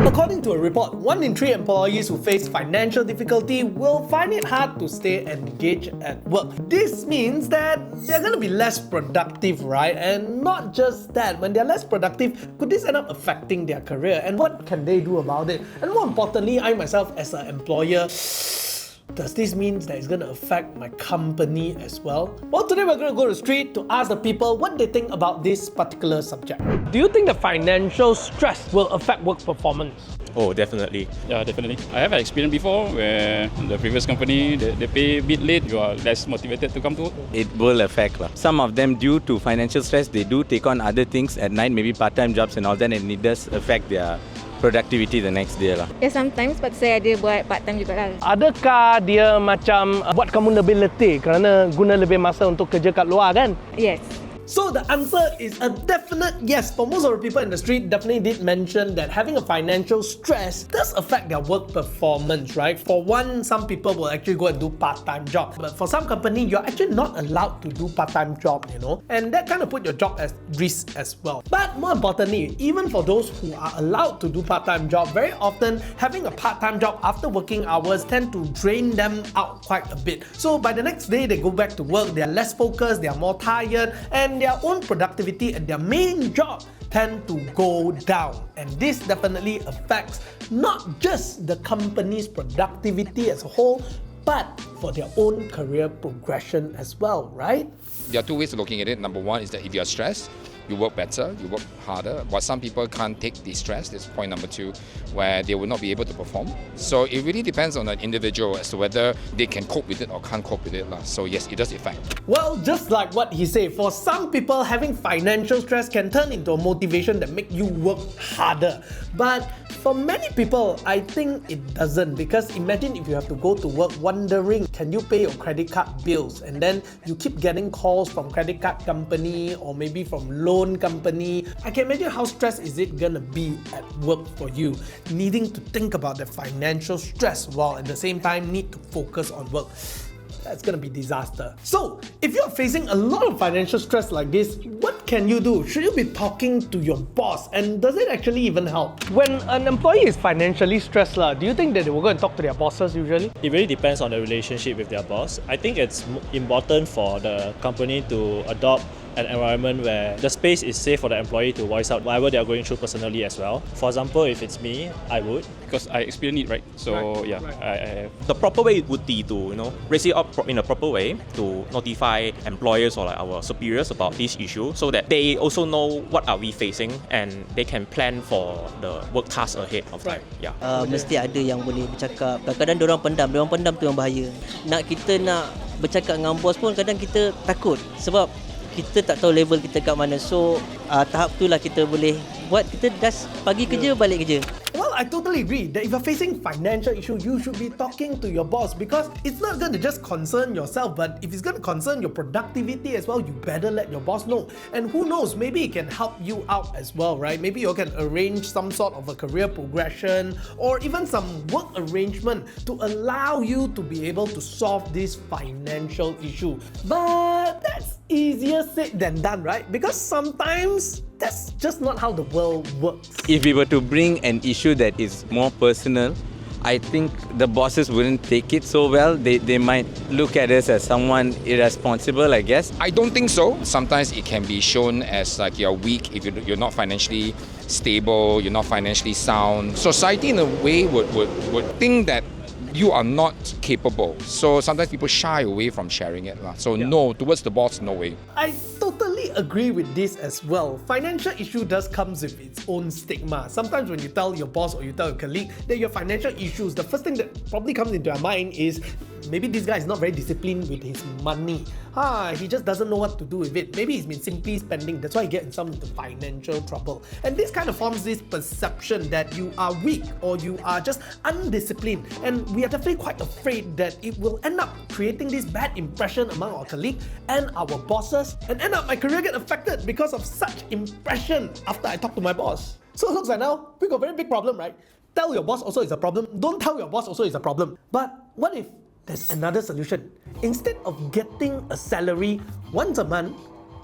According to a report, 1 in 3 employees who face financial difficulty will find it hard to stay engaged at work. This means that they're going to be less productive, right? And not just that, when they're less productive, could this end up affecting their career? And what can they do about it? And more importantly, I myself as an employer, does this mean that it's going to affect my company as well? Well, today we're going to go to the street to ask the people what they think about this particular subject. Do you think the financial stress will affect work performance? Oh, definitely. Yeah, definitely. I have an experience before where the previous company, they pay a bit late, you are less motivated to come to work. It will affect. Some of them, due to financial stress, they do take on other things at night, maybe part-time jobs and all that, and it does affect their productivity the next day. Ya, sometimes sebab saya ada buat part time juga lah. Adakah dia macam buat kamu lebih letih kerana guna lebih masa untuk kerja kat luar kan? Yes. So the answer is a definite yes. For most of the people in the street definitely did mention that having a financial stress does affect their work performance, right? For one, some people will actually go and do part-time job. But for some company, you're actually not allowed to do part-time job, and that kind of put your job at risk as well. But more importantly, even for those who are allowed to do part-time job, very often having a part-time job after working hours tend to drain them out quite a bit. So by the next day, they go back to work, they're less focused, they're more tired, and their own productivity at their main job tend to go down. And this definitely affects not just the company's productivity as a whole, but for their own career progression as well, right? There are two ways of looking at it. Number one is that if you are stressed, you work better, you work harder. But some people can't take the stress. That's point number two, where they will not be able to perform. So it really depends on an individual as to whether they can cope with it or can't cope with it. So yes, it does affect. Well, just like what he said, for some people, having financial stress can turn into a motivation that make you work harder. But for many people, I think it doesn't, because imagine if you have to go to work wondering, can you pay your credit card bills? And then you keep getting calls from credit card company or maybe from loan company. I can imagine how stressed is it gonna be at work for you, needing to think about the financial stress while at the same time need to focus on work. That's gonna be disaster. So, if you're facing a lot of financial stress like this, what can you do? Should you be talking to your boss? And does it actually even help? When an employee is financially stressed, do you think that they will go and talk to their bosses usually? It really depends on the relationship with their boss. I think it's important for the company to adopt an environment where the space is safe for the employee to voice out whatever they are going through personally as well. For example, if it's me, I would. Because I experienced it, right? So yeah, I the proper way would be to raise it up in a proper way to notify employers or our superiors about this issue, so that they also know what are we facing and they can plan for the work task ahead of time. Yeah. Mesti ada yang boleh bercakap. Kadang-kadang diorang pendam tu yang bahaya. Kita nak bercakap dengan bos pun kadang kita takut sebab kita tak tahu level kita kat mana. So tahap tu lah kita boleh buat, kita just pagi kerja balik kerja. Well, I totally agree that if you're facing financial issue, you should be talking to your boss, because it's not going to just concern yourself, but if it's going to concern your productivity as well, you better let your boss know. And who knows, maybe it can help you out as well, right? Maybe you can arrange some sort of a career progression or even some work arrangement to allow you to be able to solve this financial issue. But that's easier said than done, right? Because sometimes that's just not how the world works. If we were to bring an issue that is more personal, I think the bosses wouldn't take it so well. They might look at us as someone irresponsible, I guess. I don't think so. Sometimes it can be shown as like you're weak if you're not financially stable, you're not financially sound. Society in a way would think that you are not capable. So sometimes people shy away from sharing it. So no, towards the boss, no way. I totally agree with this as well. Financial issue does comes with its own stigma. Sometimes when you tell your boss or you tell your colleague that your financial issues, the first thing that probably comes into your mind is maybe this guy is not very disciplined with his money. He just doesn't know what to do with it. Maybe he's been simply spending. That's why he gets in some financial trouble. And this kind of forms this perception that you are weak or you are just undisciplined. And we are definitely quite afraid that it will end up creating this bad impression among our colleagues and our bosses, and end up my career get affected because of such impression after I talk to my boss. So it looks like now we got a very big problem, right? Tell your boss also is a problem. Don't tell your boss also is a problem. But what if there's another solution? Instead of getting a salary once a month,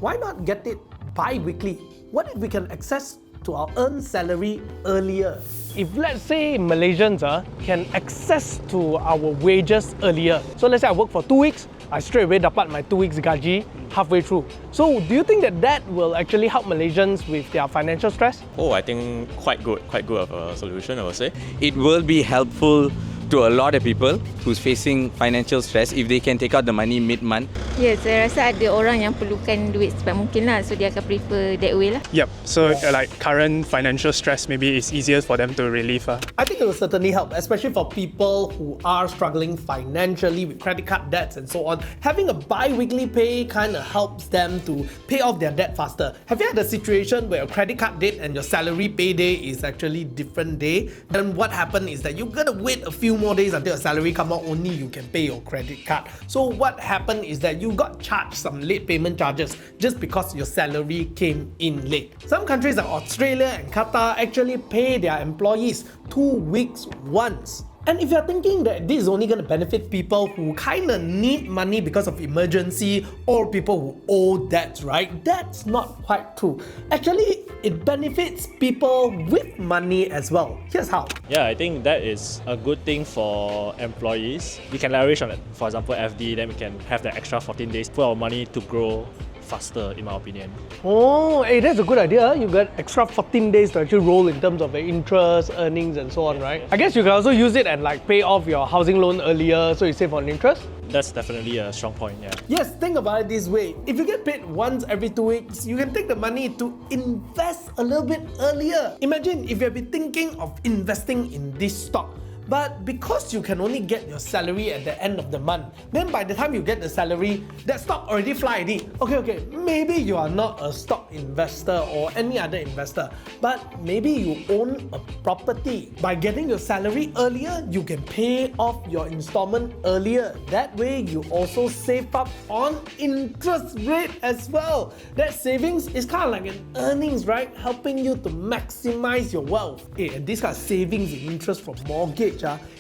why not get it bi-weekly? What if we can access to our earned salary earlier. If let's say Malaysians can access to our wages earlier, so let's say I work for 2 weeks, I straight away dapat my 2 weeks gaji halfway through. So do you think that will actually help Malaysians with their financial stress? Oh, I think quite good of a solution, I would say. It will be helpful to a lot of people who's facing financial stress if they can take out the money mid-month. Ya, saya rasa ada orang yang perlukan duit sebanyak mungkin lah. So dia akan prefer that way lah. Yep, so like current financial stress, maybe it's easier for them to relieve. I think it will certainly help, especially for people who are struggling financially with credit card debts and so on. Having a bi-weekly pay kind of helps them to pay off their debt faster. Have you had a situation where your credit card date and your salary payday is actually different day? Then what happened is that you gotta wait a few more days until your salary come out, only you can pay your credit card. So what happened is that you got charged some late payment charges just because your salary came in late. Some countries like Australia and Qatar actually pay their employees 2 weeks once. And if you're thinking that this is only going to benefit people who kind of need money because of emergency or people who owe debts, right? That's not quite true. Actually, it benefits people with money as well. Here's how. Yeah, I think that is a good thing for employees. We can leverage on it. For example, FD, then we can have the extra 14 days for our money to grow faster, in my opinion. Oh, hey, that's a good idea. You got extra 14 days to actually roll in terms of the interest, earnings and so on, right? I guess you can also use it and like pay off your housing loan earlier so you save on interest. That's definitely a strong point, yeah. Yes, think about it this way. If you get paid once every 2 weeks, you can take the money to invest a little bit earlier. Imagine if you have been thinking of investing in this stock, but because you can only get your salary at the end of the month, then by the time you get the salary, that stock already fly already. Okay, maybe you are not a stock investor or any other investor, but maybe you own a property. By getting your salary earlier, you can pay off your installment earlier. That way, you also save up on interest rate as well. That savings is kind of like an earnings, right? Helping you to maximize your wealth. And this kind of savings in interest from mortgage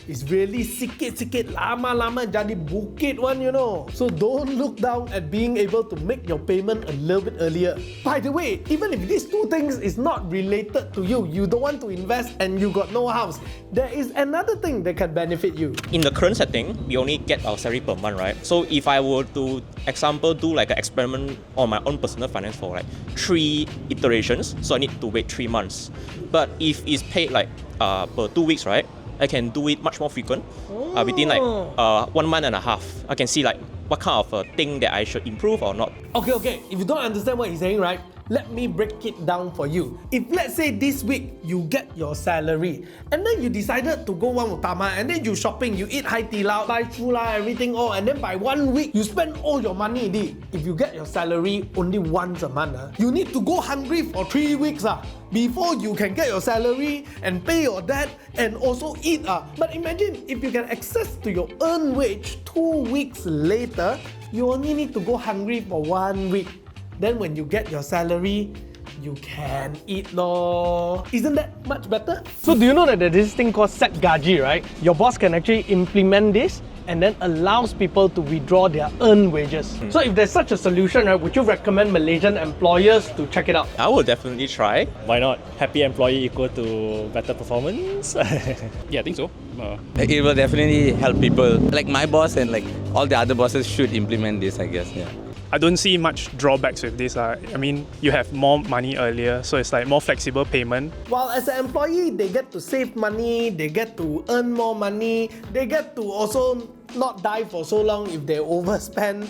is really sikit-sikit, lama-lama jadi bukit one, you know. So don't look down at being able to make your payment a little bit earlier. By the way, even if these two things is not related to you, you don't want to invest and you got no house, there is another thing that can benefit you. In the current setting, we only get our salary per month, right? So if I were to, example, do like an experiment on my own personal finance for like 3 iterations, so I need to wait 3 months. But if it's paid like per 2 weeks, right? I can do it much more frequent, within like 1 month and a half. I can see like what kind of thing that I should improve or not. Okay, if you don't understand what he's saying, right? Let me break it down for you. If let's say this week you get your salary and then you decided to go one utama and then you shopping, you eat Hai Di Lao, buy food lah, everything all, and then by 1 week you spend all your money. If you get your salary only once a month, you need to go hungry for 3 weeks before you can get your salary and pay your debt and also eat. But imagine if you can access to your earned wage 2 weeks later, you only need to go hungry for 1 week. Then when you get your salary, you can eat lor. Isn't that much better? So do you know that there's this thing called Setgaji, right? Your boss can actually implement this and then allows people to withdraw their earned wages. So if there's such a solution, right, would you recommend Malaysian employers to check it out? I will definitely try. Why not? Happy employee equal to better performance? Yeah, I think so. It will definitely help people. Like my boss and like all the other bosses should implement this, I guess. Yeah. I don't see much drawbacks with this. I mean, you have more money earlier, so it's like more flexible payment. While as an employee, they get to save money, they get to earn more money, they get to also not die for so long if they overspend.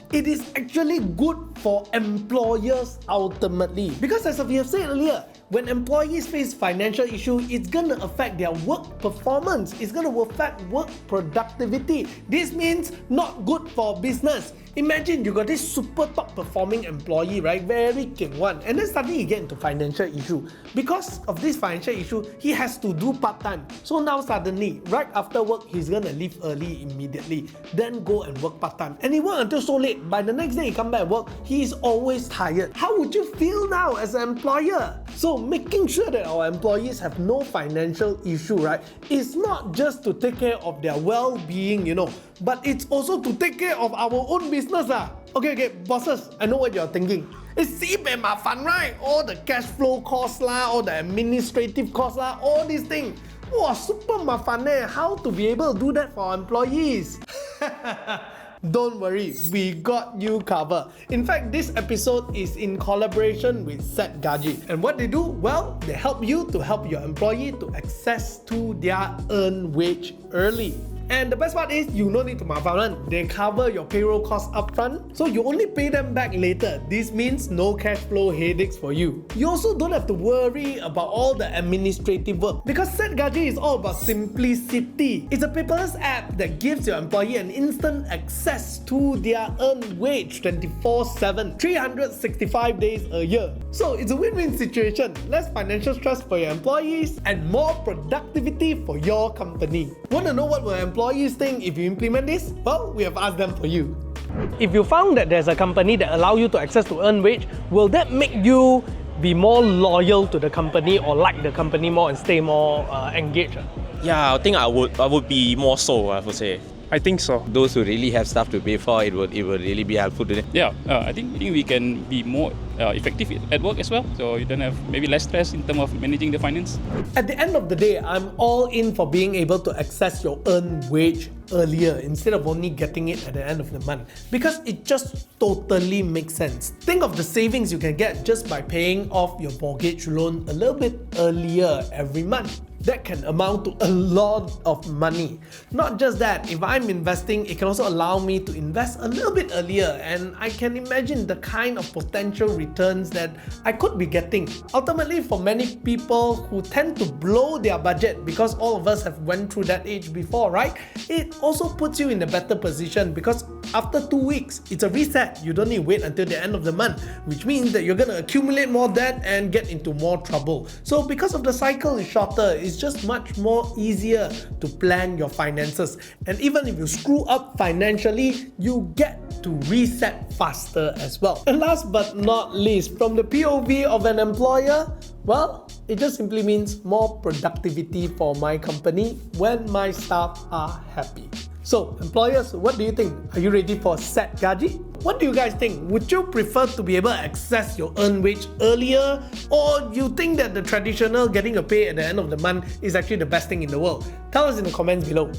It is actually good for employers ultimately. Because as we have said earlier, when employees face financial issue, it's going to affect their work performance. It's going to affect work productivity. This means not good for business. Imagine you got this super top performing employee, right? Very king one. And then suddenly you get into financial issue. Because of this financial issue, he has to do part-time. So now suddenly, right after work, he's going to leave early immediately. Then go and work part-time. And he worked until so late. By the next day he come back and work, he is always tired. How would you feel now as an employer? So making sure that our employees have no financial issue, right, is not just to take care of their well-being, you know, but it's also to take care of our own business. Okay, bosses, I know what you're thinking. It's sibei mafan, right? All the cash flow costs lah, all the administrative costs lah, all these things. Wow, super mafan eh. How to be able to do that for our employees? Don't worry, we got you covered. In fact, this episode is in collaboration with Setgaji. And what they do? Well, they help you to help your employee to access to their earned wage early. And the best part is, you no need to mafan. They cover your payroll costs upfront, so you only pay them back later. This means no cash flow headaches for you. You also don't have to worry about all the administrative work because Setgaji is all about simplicity. It's a paperless app that gives your employee an instant access to their earned wage 24/7, 365 days a year. So it's a win-win situation. Less financial stress for your employees and more productivity for your company. Want to know what will employees think if you implement this? Well, we have asked them for you. If you found that there's a company that allow you to access to earn wage, will that make you be more loyal to the company or like the company more and stay more engaged? Yeah, I think I would be more so, I would say. I think so. Those who really have stuff to pay for, it will really be helpful to them. Yeah, I think we can be more effective at work as well. So you don't have maybe less stress in terms of managing the finance. At the end of the day, I'm all in for being able to access your earned wage earlier instead of only getting it at the end of the month, because it just totally makes sense. Think of the savings you can get just by paying off your mortgage loan a little bit earlier every month. That can amount to a lot of money. Not just that, if I'm investing, it can also allow me to invest a little bit earlier, and I can imagine the kind of potential returns that I could be getting. Ultimately, for many people who tend to blow their budget, because all of us have went through that age before, right? It also puts you in a better position because after 2 weeks, it's a reset. You don't need to wait until the end of the month, which means that you're going to accumulate more debt and get into more trouble. So because of the cycle is shorter, it's just much more easier to plan your finances. And even if you screw up financially, you get to reset faster as well. And last but not least, from the POV of an employer, well, it just simply means more productivity for my company when my staff are happy. So, employers, what do you think? Are you ready for Setgaji? What do you guys think? Would you prefer to be able to access your earned wage earlier, or you think that the traditional getting a pay at the end of the month is actually the best thing in the world? Tell us in the comments below.